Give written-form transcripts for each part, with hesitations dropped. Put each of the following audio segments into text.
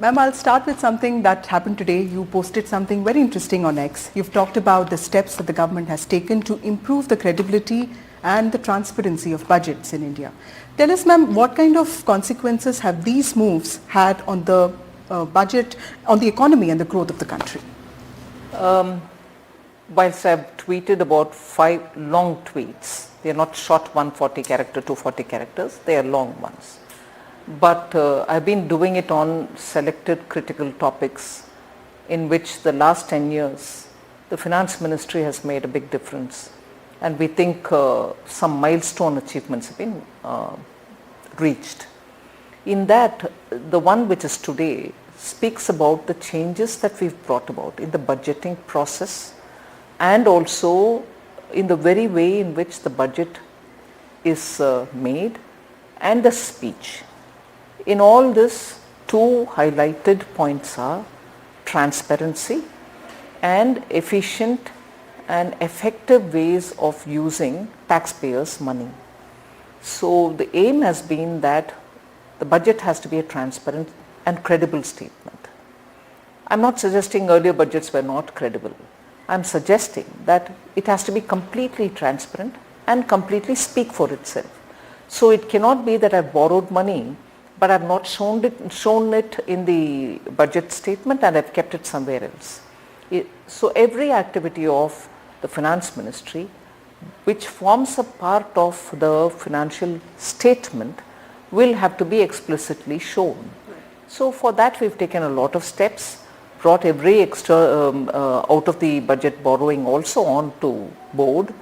Ma'am, I'll start with something that happened today. You posted something very interesting on X. You've talked about the steps that the government has taken to improve the credibility and the transparency of budgets in India. Tell us, ma'am, what kind of consequences have these moves had on the budget, on the economy and the growth of the country? Whilst I've tweeted about 5 long tweets, they are not short 140 character, 240 characters, they are long ones. But I've been doing it on selected critical topics in which the last 10 years the finance ministry has made a big difference, and we think some milestone achievements have been reached. In that, the one which is today speaks about the changes that we've brought about in the budgeting process and also in the very way in which the budget is made and the speech. In all this, 2 highlighted points are transparency and efficient and effective ways of using taxpayers' money. So the aim has been that the budget has to be a transparent and credible statement. I'm not suggesting earlier budgets were not credible. I'm suggesting that it has to be completely transparent and completely speak for itself. So it cannot be that I've borrowed money but I've not shown it in the budget statement and I've kept it somewhere else. So every activity of the finance ministry which forms a part of the financial statement will have to be explicitly shown. So for that we've taken a lot of steps, brought every extra out of the budget borrowing also onto board,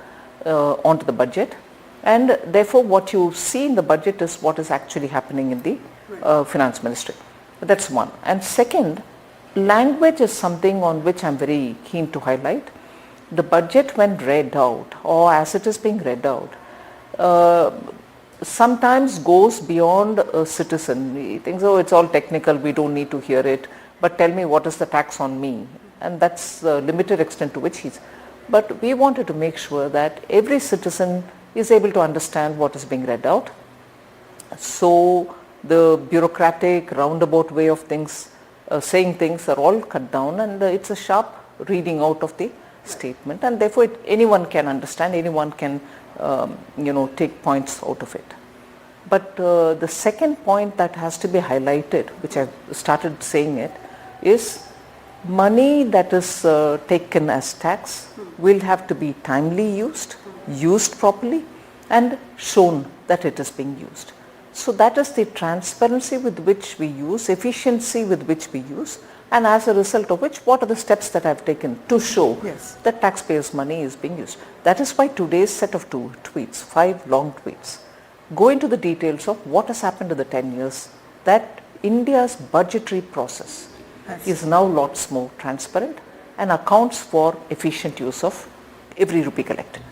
onto the budget, and therefore what you see in the budget is what is actually happening in the finance ministry. That's one. And second, language is something on which I'm very keen to highlight. The budget when read out or as it is being read out sometimes goes beyond a citizen. He thinks, oh, it's all technical, we don't need to hear it, but tell me what is the tax on me, and that's the limited extent to which he's. But we wanted to make sure that every citizen is able to understand what is being read out. So the bureaucratic roundabout way of things, saying things are all cut down, and it's a sharp reading out of the statement, and therefore anyone can understand, anyone can take points out of it. But the second point that has to be highlighted, which I've started saying it, is money that is taken as tax will have to be timely used properly, and shown that it is being used. So that is the transparency with which we use, efficiency with which we use, and as a result of which, what are the steps that I've taken to show that taxpayers' money is being used. That is why today's set of 2 tweets, 5 long tweets, go into the details of what has happened in the 10 years, that India's budgetary process is now lots more transparent and accounts for efficient use of every rupee collected.